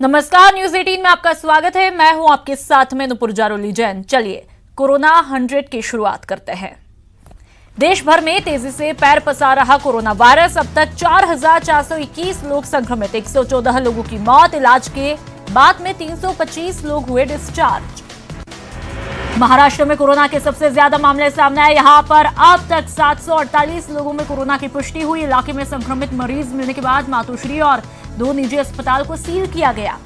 नमस्कार, न्यूज 18 में आपका स्वागत है। मैं हूं आपके साथ में नुपुर जारोली जैन। चलिए कोरोना 100 की शुरुआत करते हैं। देश भर में तेजी से पैर पसार रहा कोरोना वायरस। अब तक 4,421 लोग संक्रमित, 114 लोगों की मौत। इलाज के बाद में 325 लोग हुए डिस्चार्ज। महाराष्ट्र में कोरोना के सबसे ज्यादा मामले सामने आए। यहां पर अब तक 748 लोगों में कोरोना की पुष्टि हुई। इलाके में संक्रमित मरीज मिलने के बाद मातोश्री और 2 निजी अस्पताल को सील किया गया।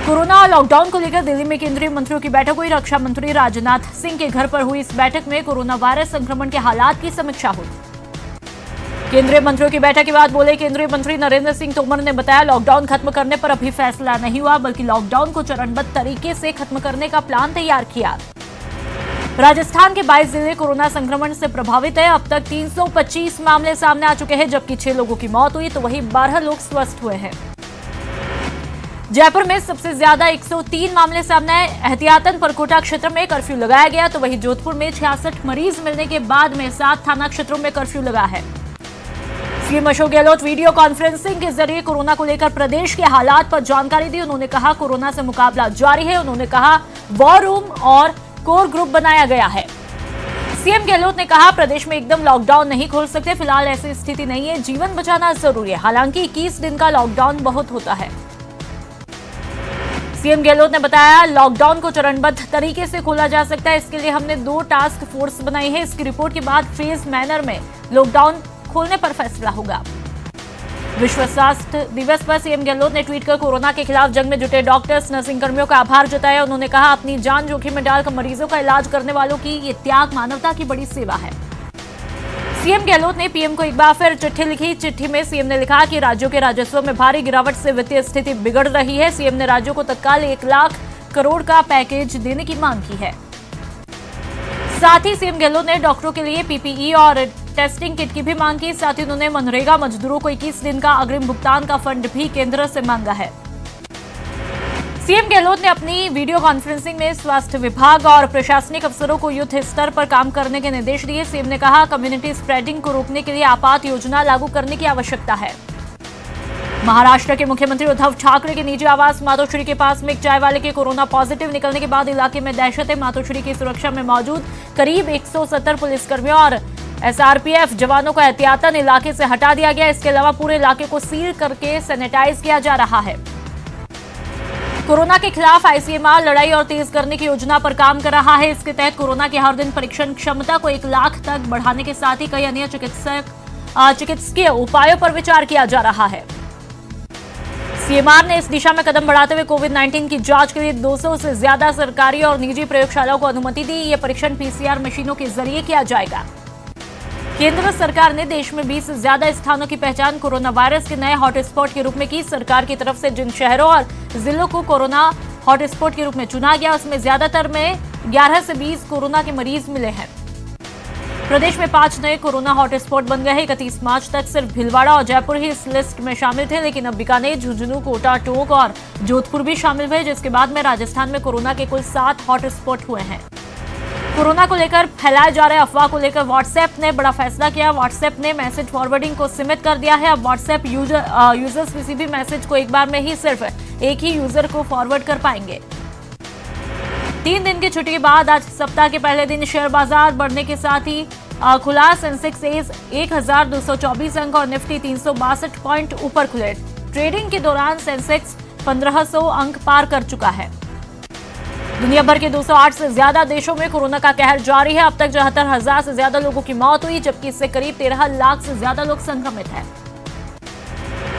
कोरोना और लॉकडाउन को लेकर दिल्ली में केंद्रीय मंत्रियों की बैठक हुई। रक्षा मंत्री राजनाथ सिंह के घर पर हुई इस बैठक में कोरोना वायरस संक्रमण के हालात की समीक्षा हुई। केंद्रीय मंत्रियों की बैठक के बाद बोले केंद्रीय मंत्री नरेंद्र सिंह तोमर ने बताया, लॉकडाउन खत्म करने पर अभी फैसला नहीं हुआ, बल्कि लॉकडाउन को चरणबद्ध तरीके से खत्म करने का प्लान तैयार किया। राजस्थान के 22 जिले कोरोना संक्रमण से प्रभावित है। अब तक 325 मामले सामने आ चुके हैं, जबकि 6 लोगों की मौत हुई तो वहीं 12 लोग स्वस्थ हुए हैं। जयपुर में सबसे ज्यादा 103 मामले सामने आए। एहतियातन परकोटा क्षेत्र में कर्फ्यू लगाया गया तो वहीं जोधपुर में 66 मरीज मिलने के बाद में 7 थाना क्षेत्रों में कर्फ्यू लगा है। CM Ashok Gehlot video conferencing के जरिए कोरोना को लेकर प्रदेश के हालात पर जानकारी दी। उन्होंने कहा कोरोना से मुकाबला जारी है। उन्होंने कहा वॉर रूम और कोर ग्रुप बनाया गया है। सीएम गहलोत ने कहा प्रदेश में एकदम लॉकडाउन नहीं खोल सकते, फिलहाल ऐसी स्थिति नहीं है, जीवन बचाना जरूरी है। हालांकि 21 दिन का लॉकडाउन बहुत होता है। सीएम गहलोत ने बताया लॉकडाउन को चरणबद्ध तरीके से खोला जा सकता है। इसके लिए हमने 2 टास्क फोर्स बनाई है। इसकी रिपोर्ट के बाद फेज मैनर में लॉकडाउन खोलने पर फैसला होगा। विश्व स्वास्थ्य दिवस पर सीएम गहलोत ने ट्वीट कर कोरोना के खिलाफ जंग में जुटे डॉक्टर्स, नर्सिंग कर्मियों का आभार जताया। उन्होंने कहा अपनी जान जोखिम में डालकर मरीजों का इलाज करने वालों की ये त्याग मानवता की बड़ी सेवा है। सीएम गहलोत ने पीएम को एक बार फिर चिट्ठी लिखी। चिट्ठी में सीएम ने लिखा कि राज्यों के राजस्व में भारी गिरावट से वित्तीय स्थिति बिगड़ रही है। सीएम ने राज्यों को तत्काल 1 लाख करोड़ का पैकेज देने की मांग की है। साथ ही सीएम गहलोत ने डॉक्टरों के लिए पीपीई और टेस्टिंग किट की भी मांग की। साथ ही उन्होंने मनरेगा मजदूरों को 21 दिन का अग्रिम भुगतान का फंड भी केंद्र से मांगा है। सीएम गहलोत ने अपनी वीडियो कॉन्फ्रेंसिंग में स्वास्थ्य विभाग और प्रशासनिक अफसरों को युद्ध स्तर पर काम करने के निर्देश दिए। सीएम ने कहा कम्युनिटी स्प्रेडिंग को रोकने के लिए आपात योजना लागू करने की आवश्यकता है। महाराष्ट्र के मुख्यमंत्री उद्धव ठाकरे के निजी आवास मातोश्री के पास में एक चाय वाले के कोरोना पॉजिटिव निकलने के बाद इलाके में दहशत है। मातोश्री की सुरक्षा में मौजूद करीब 170 पुलिसकर्मियों और एसआरपीएफ जवानों को एहतियातन इलाके से हटा दिया गया। इसके अलावा पूरे इलाके को सील करके सैनिटाइज किया जा रहा है। कोरोना के खिलाफ आईसीएमआर लड़ाई और तेज करने की योजना पर काम कर रहा है। इसके तहत कोरोना की हर दिन परीक्षण क्षमता को 1 लाख तक बढ़ाने के साथ ही कई अन्य चिकित्सकीय उपायों पर विचार किया जा रहा है। सीएमआर ने इस दिशा में कदम बढ़ाते हुए कोविड-19 की जांच के लिए 200 से ज्यादा सरकारी और निजी प्रयोगशालाओं को अनुमति दी। ये परीक्षण पीसीआर मशीनों के जरिए किया जाएगा। केंद्र सरकार ने देश में 20 से ज्यादा स्थानों की पहचान कोरोना वायरस के नए हॉटस्पॉट के रूप में की। सरकार की तरफ से जिन शहरों और जिलों को कोरोना हॉटस्पॉट के रूप में चुना गया उसमें ज्यादातर में 11 से 20 कोरोना के मरीज मिले हैं। प्रदेश में 5 नए कोरोना हॉटस्पॉट बन गए हैं। 31 मार्च तक सिर्फ भीलवाड़ा और जयपुर ही इस लिस्ट में शामिल थे, लेकिन अब बीकानेर, झुंझुनू, कोटा, टोंक और जोधपुर भी शामिल हुए, जिसके बाद में राजस्थान में कोरोना के कुल 7 हॉटस्पॉट हुए हैं। कोरोना को लेकर फैलाए जा रहे अफवाह को लेकर व्हाट्सएप ने बड़ा फैसला किया। व्हाट्सएप ने मैसेज फॉरवर्डिंग को सीमित कर दिया है। अब व्हाट्सएप यूजर्स किसी भी मैसेज को एक बार में ही सिर्फ एक ही यूजर को फॉरवर्ड कर पाएंगे। 3 दिन की छुट्टी के बाद आज सप्ताह के पहले दिन शेयर बाजार बढ़ने के साथ ही खुला। सेंसेक्स 1224 अंक और निफ्टी 362 पॉइंट ऊपर खुले। ट्रेडिंग के दौरान सेंसेक्स 1500 अंक पार कर चुका है। दुनिया भर के 208 से ज्यादा देशों में कोरोना का कहर जारी है। अब तक 74,000 से ज्यादा लोगों की मौत हुई, जबकि इससे करीब 13 लाख से ज्यादा लोग संक्रमित हैं।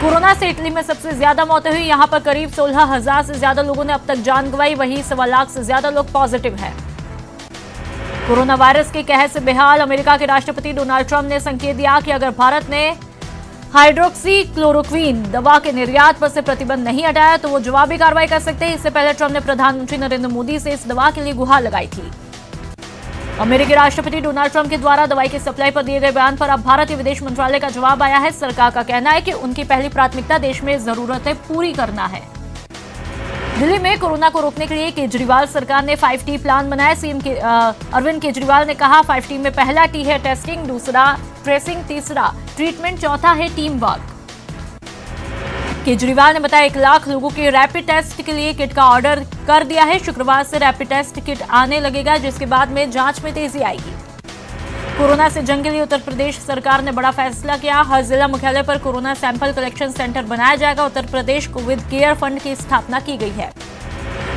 कोरोना से इटली में सबसे ज्यादा मौतें हुई। यहां पर करीब 16,000 से ज्यादा लोगों ने अब तक जान गंवाई, वहीं 1.25 लाख से ज्यादा लोग पॉजिटिव हैं। कोरोना वायरस के कहर से बेहाल अमेरिका के राष्ट्रपति डोनाल्ड ट्रंप ने संकेत दिया कि अगर भारत ने हाइड्रोक्सी क्लोरोक्वीन दवा के निर्यात पर से प्रतिबंध नहीं हटाया तो वो जवाबी कार्रवाई कर सकते हैं। इससे पहले ट्रंप ने प्रधानमंत्री नरेंद्र मोदी से इस दवा के लिए गुहार लगाई थी। अमेरिकी राष्ट्रपति डोनाल्ड ट्रंप के द्वारा दवाई की सप्लाई पर दिए गए बयान पर अब भारतीय विदेश मंत्रालय का जवाब आया है। सरकार का कहना है कि उनकी पहली प्राथमिकता देश में जरूरतें पूरी करना है। दिल्ली में कोरोना को रोकने के लिए केजरीवाल सरकार ने 5T प्लान बनाया। सीएम अरविंद केजरीवाल ने कहा 5T में पहला T है टेस्टिंग, दूसरा ट्रेसिंग, तीसरा ट्रीटमेंट, चौथा है टीम वर्क। केजरीवाल ने बताया 1 लाख लोगों के रैपिड टेस्ट के लिए किट का ऑर्डर कर दिया है। शुक्रवार से रैपिड टेस्ट किट आने लगेगा, जिसके बाद में जांच में तेजी आएगी। कोरोना से जंग के लिए उत्तर प्रदेश सरकार ने बड़ा फैसला किया। हर जिला मुख्यालय पर कोरोना सैंपल कलेक्शन सेंटर बनाया जाएगा। Uttar Pradesh Covid care fund की स्थापना की गई है।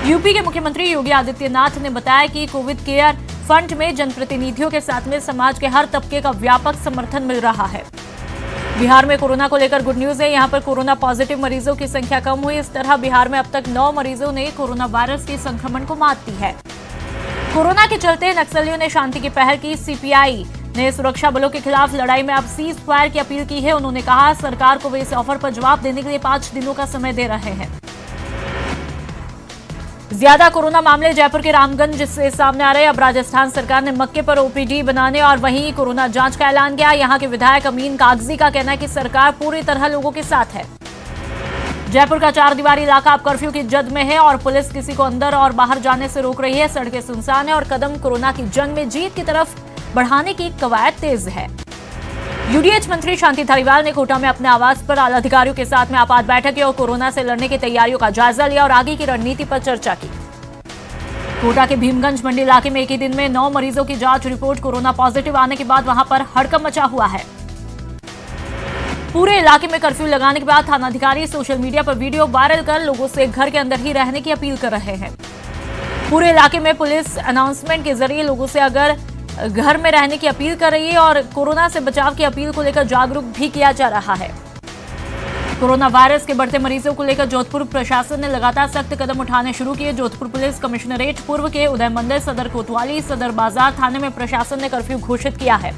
यूपी के मुख्यमंत्री योगी आदित्यनाथ ने बताया कि कोविड केयर फंड में जनप्रतिनिधियों के साथ में समाज के हर तबके का व्यापक समर्थन मिल रहा है। बिहार में कोरोना को लेकर गुड न्यूज है। यहां पर कोरोना पॉजिटिव मरीजों की संख्या कम हुई। इस तरह बिहार में अब तक 9 मरीजों ने कोरोना वायरस के संक्रमण को मात दी है। कोरोना के चलते नक्सलियों ने शांति की पहल की। सीपीआई ने सुरक्षा बलों के खिलाफ लड़ाई में अब सीज फायर की अपील की है। उन्होंने कहा सरकार को वे इस ऑफर पर जवाब देने के लिए 5 दिनों का समय दे रहे हैं। ज्यादा कोरोना मामले जयपुर के रामगंज से सामने आ रहे। अब राजस्थान सरकार ने मक्के पर ओपीडी बनाने और वहीं कोरोना जांच का ऐलान किया। यहां के विधायक अमीन कागजी का कहना है कि सरकार पूरी तरह लोगों के साथ है। जयपुर का 4 दीवारी इलाका अब कर्फ्यू की जद में है और पुलिस किसी को अंदर और बाहर जाने से रोक रही है। सड़कें सुनसान है और कदम कोरोना की जंग में जीत की तरफ बढ़ाने की कवायद तेज है। यूडीएच मंत्री शांति धारीवाल ने कोटा में अपने आवास पर आला अधिकारियों के साथ में आपात बैठक की और कोरोना से लड़ने की तैयारियों का जायजा लिया और आगे की रणनीति पर चर्चा की। कोटा के भीमगंज मंडी इलाके में एक ही दिन में 9 मरीजों की जांच रिपोर्ट कोरोना पॉजिटिव आने के बाद वहां पर हड़कंप मचा हुआ है। पूरे इलाके में कर्फ्यू लगाने के बाद थानाधिकारी सोशल मीडिया पर वीडियो वायरल कर लोगों से घर के अंदर ही रहने की अपील कर रहे हैं। पूरे इलाके में पुलिस अनाउंसमेंट के जरिए लोगों से अगर घर में रहने की अपील कर रही है और कोरोना से बचाव की अपील को लेकर जागरूक भी किया जा रहा है। कोरोना वायरस के बढ़ते मरीजों को लेकर जोधपुर प्रशासन ने लगातार सख्त कदम उठाने शुरू किए। जोधपुर पुलिस कमिश्नरेट पूर्व के उदय मंदिर, सदर कोतवाली, सदर बाजार थाने में प्रशासन ने कर्फ्यू घोषित किया है।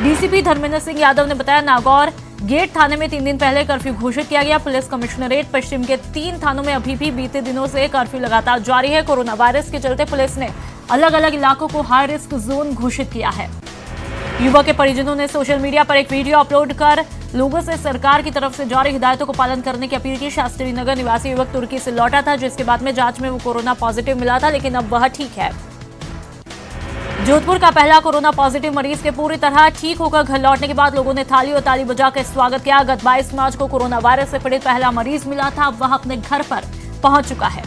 डीसीपी धर्मेंद्र सिंह यादव ने बताया नागौर गेट थाने में 3 दिन पहले कर्फ्यू घोषित किया गया। पुलिस कमिश्नरेट पश्चिम के 3 थानों में अभी भी बीते दिनों से कर्फ्यू लगातार जारी है। कोरोना वायरस के चलते पुलिस ने अलग अलग इलाकों को हाई रिस्क जोन घोषित किया है। युवक के परिजनों ने सोशल मीडिया पर एक वीडियो अपलोड कर लोगों से सरकार की तरफ से जारी हिदायतों को पालन करने की अपील की। शास्त्री नगर निवासी युवक तुर्की से लौटा था, जिसके बाद में जांच में वो कोरोना पॉजिटिव मिला था, लेकिन अब वह ठीक है। जोधपुर का पहला कोरोना पॉजिटिव मरीज के पूरी तरह ठीक होकर घर लौटने के बाद लोगों ने थाली और ताली बजाकर स्वागत किया। गत 22 मार्च को कोरोना वायरस से पीड़ित पहला मरीज मिला था, अब वह अपने घर पर पहुंच चुका है।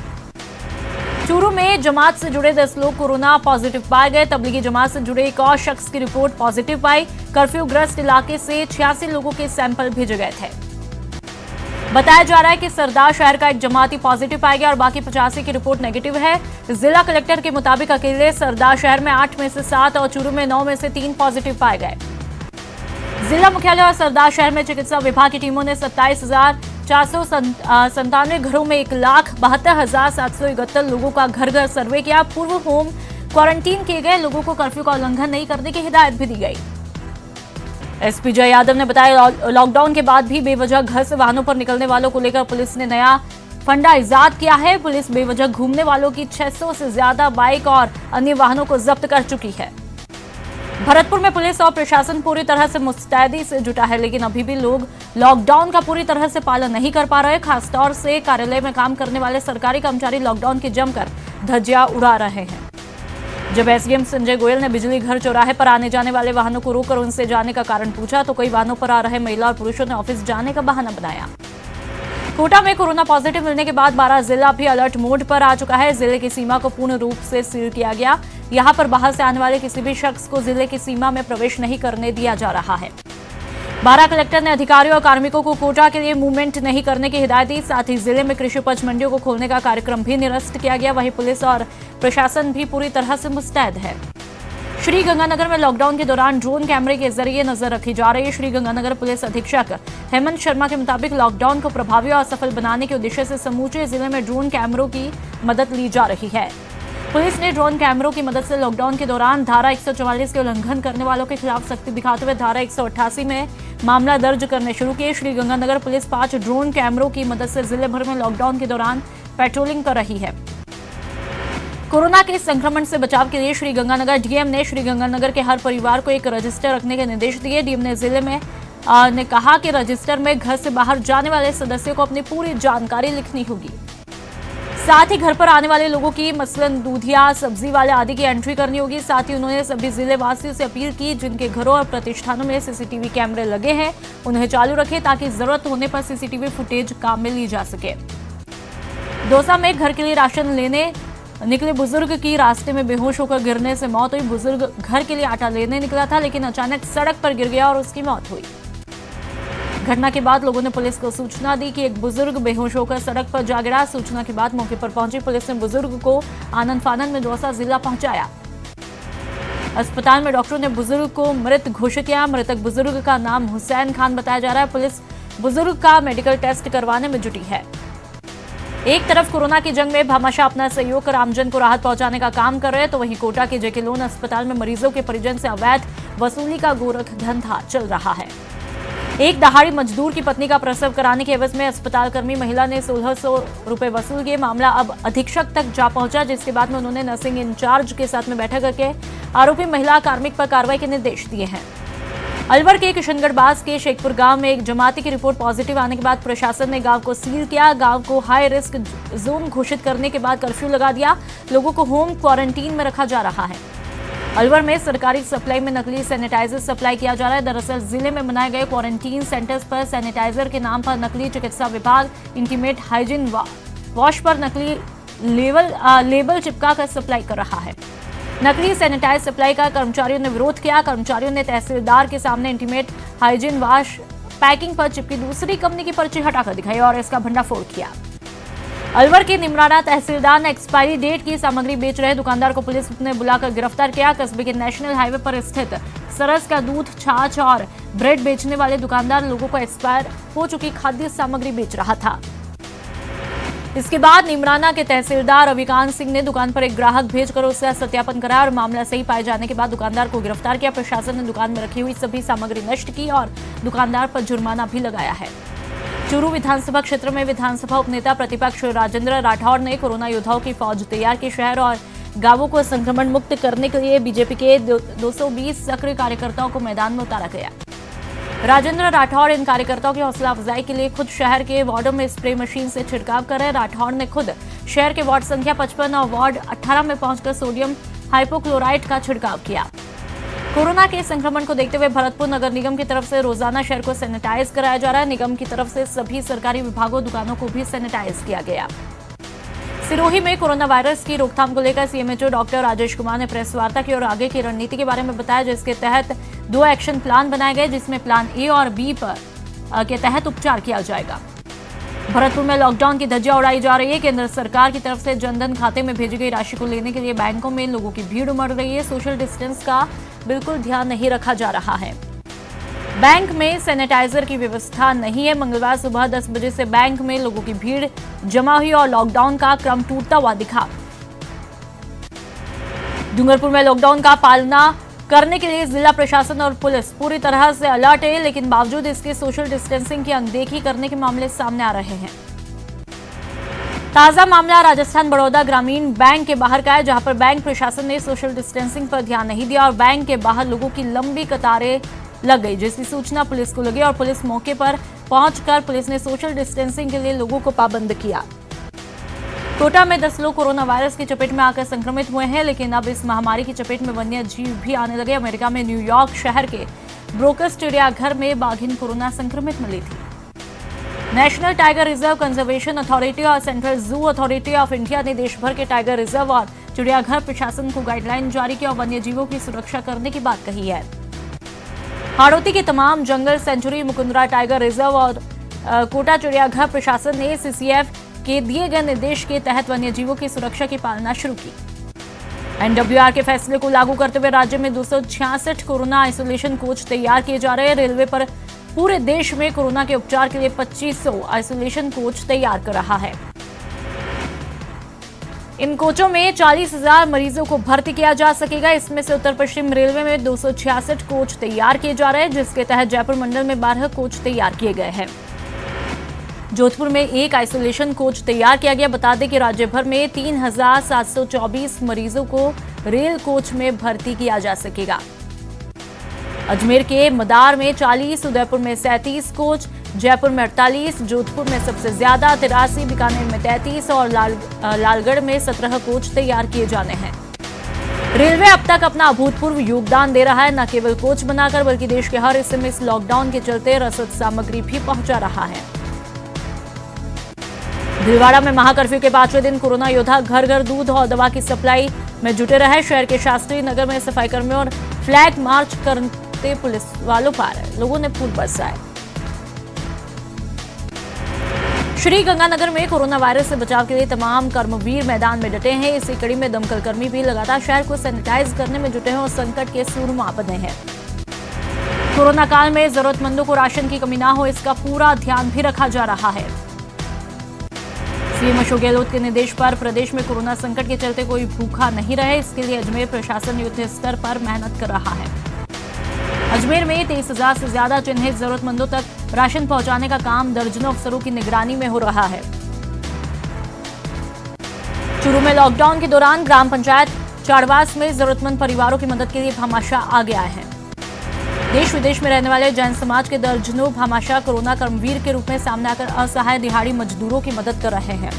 चूरू में जमात से जुड़े 10 लोग कोरोना पॉजिटिव पाए गए। तबलीगी जमात से जुड़े एक और शख्स की रिपोर्ट पॉजिटिव पाई। कर्फ्यू ग्रस्त इलाके से 86 लोगों के सैंपल भेजे गए थे। बताया जा रहा है कि सरदार शहर का एक जमाती पॉजिटिव पाया गया और बाकी 85 की रिपोर्ट नेगेटिव है। जिला कलेक्टर के मुताबिक अकेले सरदार शहर में 8 में से 7 और चूरू में 9 में से 3 पॉजिटिव पाए गए। जिला मुख्यालय और सरदार शहर में चिकित्सा विभाग की टीमों ने 27,497 घरों में 1,72,771 लोगों का घर घर सर्वे किया। पूर्व होम क्वारंटीन किए गए लोगों को कर्फ्यू का उल्लंघन नहीं करने की हिदायत भी दी गई। एसपी जय यादव ने बताया लॉकडाउन के बाद भी बेवजह घर से वाहनों पर निकलने वालों को लेकर पुलिस ने नया फंडा इजाद किया है। पुलिस बेवजह घूमने वालों की 600 से ज्यादा बाइक और अन्य वाहनों को जब्त कर चुकी है। भरतपुर में पुलिस और प्रशासन पूरी तरह से मुस्तैदी से जुटा है, लेकिन अभी भी लोग लॉकडाउन का पूरी तरह से पालन नहीं कर पा रहे। खासतौर से कार्यालय में काम करने वाले सरकारी कर्मचारी लॉकडाउन की जमकर धज्जियां उड़ा रहे हैं। जब एसडीएम संजय गोयल ने बिजली घर चौराहे पर आने जाने वाले वाहनों को रोककर उनसे जाने का कारण पूछा, तो कई वाहनों पर आ रहे महिला और पुरुषों ने ऑफिस जाने का बहाना बनाया। कोटा में कोरोना पॉजिटिव मिलने के बाद 12 जिला भी अलर्ट मोड पर आ चुका है। जिले की सीमा को पूर्ण रूप से सील किया गया। यहां पर बाहर से आने वाले किसी भी शख्स को जिले की सीमा में प्रवेश नहीं करने दिया जा रहा है। 12 कलेक्टर ने अधिकारियों और कार्मिकों को कोटा के लिए मूवमेंट नहीं करने की हिदायत दी। साथ ही जिले में कृषि उपज मंडियों को खोलने का कार्यक्रम भी निरस्त किया गया। वहीं पुलिस और प्रशासन भी पूरी तरह से मुस्तैद है। श्रीगंगानगर में लॉकडाउन के दौरान ड्रोन कैमरे के जरिए नजर रखी जा रही है। श्रीगंगानगर पुलिस अधीक्षक हेमंत शर्मा के मुताबिक लॉकडाउन को प्रभावी और सफल बनाने के उद्देश्य से समूचे जिले में ड्रोन कैमरों की मदद ली जा रही है। पुलिस ने ड्रोन कैमरों की मदद से लॉकडाउन के दौरान धारा 144 के उल्लंघन करने वालों के खिलाफ सख्ती दिखाते हुए धारा 188 में मामला दर्ज करने शुरू किए। श्रीगंगानगर पुलिस 5 ड्रोन कैमरों की मदद से जिले भर में लॉकडाउन के दौरान पेट्रोलिंग कर रही है। कोरोना के संक्रमण से बचाव के लिए श्रीगंगानगर डीएम ने श्रीगंगानगर के हर परिवार को एक रजिस्टर रखने के निर्देश दिए। डीएम ने जिले में ने कहा कि रजिस्टर में घर से बाहर जाने वाले सदस्यों को अपनी पूरी जानकारी लिखनी होगी। साथ ही घर पर आने वाले लोगों की मसलन दूधिया, सब्जी वाले आदि की एंट्री करनी होगी। साथ ही उन्होंने सभी जिले वासियों से अपील की जिनके घरों और प्रतिष्ठानों में सीसीटीवी कैमरे लगे हैं उन्हें चालू रखें ताकि जरूरत होने पर सीसीटीवी फुटेज काम में ली जा सके। दौसा में घर के लिए राशन लेने निकले बुजुर्ग की रास्ते में बेहोश होकर गिरने से मौत हुई। बुजुर्ग घर के लिए आटा लेने निकला था लेकिन अचानक सड़क पर गिर गया और उसकी मौत हुई। घटना के बाद लोगों ने पुलिस को सूचना दी कि एक बुजुर्ग बेहोश होकर सड़क पर जा गिरा। सूचना के बाद मौके पर पहुंची पुलिस ने बुजुर्ग को आनंद फानन में दौसा जिला पहुंचाया। अस्पताल में डॉक्टरों ने बुजुर्ग को मृत घोषित किया। मृतक बुजुर्ग का नाम हुसैन खान बताया जा रहा है। पुलिस बुजुर्ग का मेडिकल टेस्ट करवाने में जुटी है। एक तरफ कोरोना की जंग में भामाशाह अपना सहयोग कर आमजन को राहत पहुंचाने का काम कर रहे हैं तो वहीं कोटा के जेके लोन अस्पताल में मरीजों के परिजन से अवैध वसूली का गोरख धंधा चल रहा है। एक दहाड़ी मजदूर की पत्नी का प्रसव कराने के एवज में अस्पताल कर्मी महिला ने 1600 रुपए वसूल किए। मामला अब अधीक्षक तक जा पहुंचा जिसके बाद में उन्होंने नर्सिंग इंचार्ज के साथ में बैठक करके आरोपी महिला कार्मिक पर कार्रवाई के निर्देश दिए हैं। अलवर के किशनगढ़ बास के शेखपुर गांव में एक जमाती की रिपोर्ट पॉजिटिव आने के बाद प्रशासन ने गांव को सील किया। गांव को हाई रिस्क जोन घोषित करने के बाद कर्फ्यू लगा दिया। लोगों को होम क्वारंटीन में रखा जा रहा है। अलवर में सरकारी सप्लाई में नकली सैनिटाइजर सप्लाई किया जा रहा है। दरअसल जिले में बनाए गए क्वारंटीन सेंटर्स पर सैनिटाइजर के नाम पर नकली चिकित्सा विभाग इंटीमेट हाइजीन वॉश पर नकली लेबल चिपका कर सप्लाई कर रहा है। नकली सैनिटाइज सप्लाई का कर्मचारियों ने विरोध किया। कर्मचारियों ने तहसीलदार के सामने इंटीमेट हाइजीन वॉश पैकिंग पर चिपकी दूसरी कंपनी की पर्ची हटाकर दिखाई और इसका भंडाफोड़ किया। अलवर के निमराना तहसीलदार ने एक्सपायरी डेट की सामग्री बेच रहे दुकानदार को पुलिस ने बुलाकर गिरफ्तार किया। कस्बे के नेशनल हाईवे पर स्थित सरस का दूध, छाछ और ब्रेड बेचने वाले दुकानदार लोगों को एक्सपायर हो चुकी खाद्य सामग्री बेच रहा था। इसके बाद निमराना के तहसीलदार अभिकांत सिंह ने दुकान पर एक ग्राहक भेजकर उसका सत्यापन कराया और मामला सही पाए जाने के बाद दुकानदार को गिरफ्तार किया। प्रशासन ने दुकान में रखी हुई सभी सामग्री नष्ट की और दुकानदार पर जुर्माना भी लगाया है। चूरू विधानसभा क्षेत्र में विधानसभा उपनेता प्रतिपक्ष राजेंद्र राठौड़ ने कोरोना योद्धाओं की फौज तैयार की। शहर और गांवों को संक्रमण मुक्त करने के लिए बीजेपी के 220 सक्रिय कार्यकर्ताओं को मैदान में उतारा गया। राजेंद्र राठौड़ इन कार्यकर्ताओं की हौसला अफजाई के लिए खुद शहर के वार्डों में स्प्रे मशीन से छिड़काव कर रहे। राठौड़ ने खुद शहर के वार्ड संख्या 55 और वार्ड 18 में पहुंचकर सोडियम हाइपोक्लोराइड का छिड़काव किया। कोरोना के संक्रमण को देखते हुए भरतपुर नगर निगम की तरफ से रोजाना शहर को सैनिटाइज कराया जा रहा है। निगम की तरफ से सभी सरकारी विभागों, दुकानों को भी सैनिटाइज किया गया। सिरोही में कोरोना वायरस की रोकथाम को लेकर सीएमएचओ डॉक्टर राजेश कुमार ने प्रेस वार्ता की और आगे की रणनीति के बारे में बताया जिसके तहत 2 एक्शन प्लान बनाए गए जिसमें प्लान ए और बी के तहत उपचार किया जाएगा। भरतपुर में लॉकडाउन की धज्जियां उड़ाई जा रही है। केंद्र सरकार की तरफ से जनधन खाते में भेजी गई राशि को लेने के लिए बैंकों में लोगों की भीड़ उमड़ रही है। सोशल डिस्टेंस का बिल्कुल ध्यान नहीं रखा जा रहा है। बैंक में सैनिटाइजर की व्यवस्था नहीं है। मंगलवार सुबह 10 बजे से बैंक में लोगों की भीड़ जमा हुई और लॉकडाउन का क्रम टूटता हुआ दिखा। डूंगरपुर में लॉकडाउन का पालना करने के लिए जिला प्रशासन और पुलिस पूरी तरह से अलर्ट है लेकिन बावजूद इसके सोशल डिस्टेंसिंग की अनदेखी करने के मामले सामने आ रहे हैं। ताजा मामला राजस्थान बड़ौदा ग्रामीण बैंक के बाहर का है जहां पर बैंक प्रशासन ने सोशल डिस्टेंसिंग पर ध्यान नहीं दिया और बैंक के बाहर लोगों की लंबी कतारें लग गई जिसकी सूचना पुलिस को लगी और पुलिस मौके पर पहुंचकर पुलिस ने सोशल डिस्टेंसिंग के लिए लोगों को पाबंद किया। कोटा में 10 लोग कोरोना वायरस की चपेट में आकर संक्रमित हुए हैं लेकिन अब इस महामारी की चपेट में वन्य जीव भी आने लगे। अमेरिका में न्यूयॉर्क शहर के ब्रोकस चिड़ियाघर में बाघिन कोरोना संक्रमित मिली थी। National tiger reserve conservation authority और central zoo authority of India ने देश भर के टाइगर रिजर्व और चिड़ियाघर प्रशासन को गाइडलाइन जारी की और वन्य जीवों की सुरक्षा करने की बात कही है। हाड़ौती के तमाम जंगल सेंचुरी, मुकुंदरा टाइगर रिजर्व और कोटा चिड़ियाघर प्रशासन ने सीसीएफ के दिए गए निर्देश के तहत वन्य जीवों की सुरक्षा की पालना शुरू की। एनडब्ल्यूआर के फैसले को लागू करते हुए राज्य में 266 कोरोना आइसोलेशन कोच तैयार किए जा रहे हैं। रेलवे पर पूरे देश में कोरोना के उपचार के लिए 2500 आइसोलेशन कोच तैयार कर रहा है। इन कोचों में 40,000 मरीजों को भर्ती किया जा सकेगा। इसमें से उत्तर पश्चिम रेलवे में 266 कोच तैयार किए जा रहे हैं जिसके तहत जयपुर मंडल में 12 कोच तैयार किए गए हैं। जोधपुर में 1 आइसोलेशन कोच तैयार किया गया। बता दें कि राज्य भर में 3,724 मरीजों को रेल कोच में भर्ती किया जा सकेगा। अजमेर के मदार में 40, उदयपुर में 37 कोच, जयपुर में 48, जोधपुर में सबसे ज्यादा 83, बीकानेर में 33 और लालगढ़ में 17 कोच तैयार किए जाने हैं। रेलवे अब तक अपना अभूतपूर्व योगदान दे रहा है, न केवल कोच बनाकर बल्कि देश के हर हिस्से में इस लॉकडाउन के चलते रसद सामग्री भी पहुंचा रहा है। भीलवाड़ा में महाकर्फ्यू के 5वें दिन कोरोना योद्धा घर घर दूध और दवा की सप्लाई में जुटे रहे। शहर के शास्त्री नगर में सफाई कर्मियों और फ्लैग मार्च करते पुलिस वालों पर लोगों ने फूल बरसाए। श्री गंगानगर में कोरोना वायरस से बचाव के लिए तमाम कर्मवीर मैदान में डटे हैं। इसी कड़ी में दमकल कर्मी भी लगातार शहर को सैनिटाइज करने में जुटे हैं और संकट के सूरमा बने हैं। कोरोना काल में जरूरतमंदों को राशन की कमी ना हो, इसका पूरा ध्यान भी रखा जा रहा है। सीएम अशोक गहलोत के निर्देश पर प्रदेश में कोरोना संकट के चलते कोई भूखा नहीं रहे, इसके लिए अजमेर प्रशासन युद्ध स्तर पर मेहनत कर रहा है। अजमेर में 23,000 से ज्यादा चिन्हित जरूरतमंदों तक राशन पहुंचाने का काम दर्जनों अफसरों की निगरानी में हो रहा है। चूरू में लॉकडाउन के दौरान ग्राम पंचायत चाड़वास में जरूरतमंद परिवारों की मदद के लिए भामाशाह आगे आए हैं। देश विदेश में रहने वाले जैन समाज के दर्जनों भामाशाह कोरोना कर्मवीर के रूप में सामने आकर असहाय दिहाड़ी मजदूरों की मदद कर रहे हैं।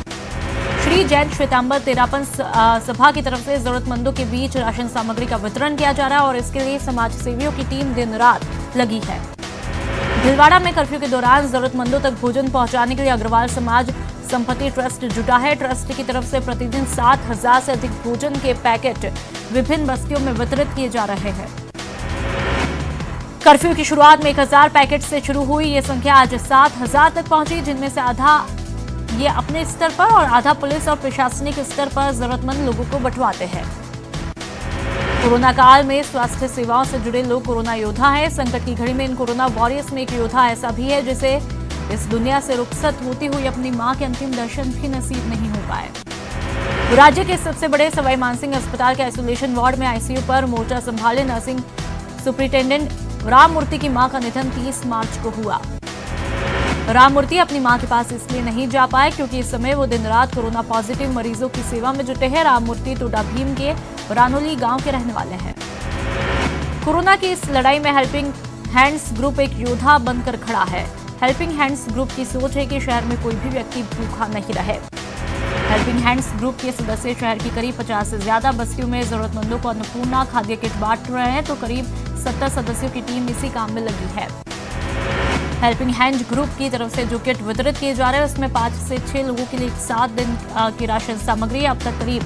श्री जैन श्वेतांबर तेरापन सभा की तरफ से जरूरतमंदों के बीच राशन सामग्री का वितरण किया जा रहा है और इसके लिए समाज सेवियों की टीम दिन रात लगी है। भीलवाड़ा में कर्फ्यू के दौरान जरूरतमंदों तक भोजन पहुंचाने के लिए अग्रवाल समाज संपत्ति ट्रस्ट जुटा है। ट्रस्ट की तरफ से प्रतिदिन 7,000 से अधिक भोजन के पैकेट विभिन्न बस्तियों में वितरित किए जा रहे हैं। कर्फ्यू की शुरुआत में 1,000 पैकेट से शुरू हुई, ये संख्या आज 7,000 तक पहुंची, जिनमें से आधा ये अपने स्तर पर और आधा पुलिस और प्रशासनिक स्तर पर जरूरतमंद लोगों को बंटवाते हैं। कोरोना काल में स्वास्थ्य सेवाओं से जुड़े लोग कोरोना योद्धा हैं। संकट की घड़ी में इन कोरोना वॉरियर्स में एक योद्धा ऐसा भी है जिसे इस दुनिया से रुखसत होती हुई अपनी मां के अंतिम दर्शन भी नसीब नहीं हो पाए। राज्य के सबसे बड़े सवाई मानसिंह अस्पताल के आइसोलेशन वार्ड में आईसीयू पर मोर्चा संभाले नर्सिंग सुपरिटेंडेंट राम मूर्ति की मां का निधन 30 मार्च को हुआ। राम मूर्ति अपनी मां के पास इसलिए नहीं जा पाए क्योंकि इस समय वो दिन रात कोरोना पॉजिटिव मरीजों की सेवा में जुटे हैं। राम मूर्ति टोडा भीम के रानोली गांव के रहने वाले हैं। कोरोना की इस लड़ाई में हेल्पिंग हैंड्स ग्रुप एक योद्धा बनकर खड़ा है। हेल्पिंग हैंड्स ग्रुप की सोच है कि शहर में कोई भी व्यक्ति भूखा नहीं रहे। हेल्पिंग हैंड्स ग्रुप के सदस्य शहर की करीब 50 से ज्यादा बस्तियों में जरूरतमंदों को अन्नपूर्णा खाद्य किट बांट रहे हैं, तो करीब 70 सदस्यों की टीम इसी काम में लगी है। हेल्पिंग हैंड ग्रुप की तरफ से जो किट वितरित किए जा रहे हैं उसमें 5 से 6 लोगों के लिए 7 दिन की राशन सामग्री अब तक करीब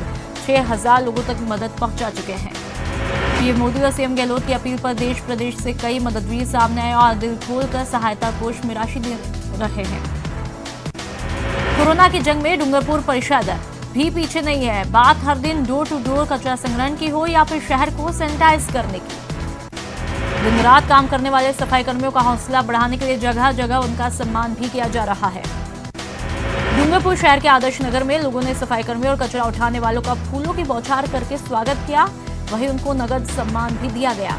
6,000 लोगों तक मदद पहुंचा चुके हैं। पीएम मोदी और सीएम गहलोत की अपील पर देश प्रदेश से कई मददवीर सामने आए और दिल खोलकर सहायता कोष में राशि दे रहे हैं। कोरोना की जंग में डूंगरपुर परिषद भी पीछे नहीं है। बात हर दिन डोर टू डोर कचरा संग्रहण की हो या फिर शहर को सैनिटाइज करने की, दिन रात काम करने वाले सफाई कर्मियों का हौसला बढ़ाने के लिए जगह जगह उनका सम्मान भी किया जा रहा है। डूंगरपुर शहर के आदर्श नगर में लोगों ने सफाई कर्मियों और कचरा उठाने वालों का फूलों की बौछार करके स्वागत किया, वहीं उनको नगद सम्मान भी दिया गया।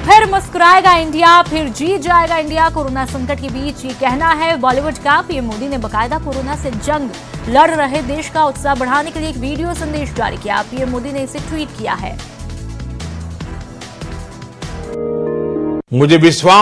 फिर मुस्कुराएगा इंडिया, फिर जीत जाएगा इंडिया। कोरोना संकट के बीच ये कहना है बॉलीवुड का। पीएम मोदी ने बकायदा कोरोना से जंग लड़ रहे देश का उत्साह बढ़ाने के लिए एक वीडियो संदेश जारी किया। पीएम मोदी ने इसे ट्वीट किया है। मुझे विश्वास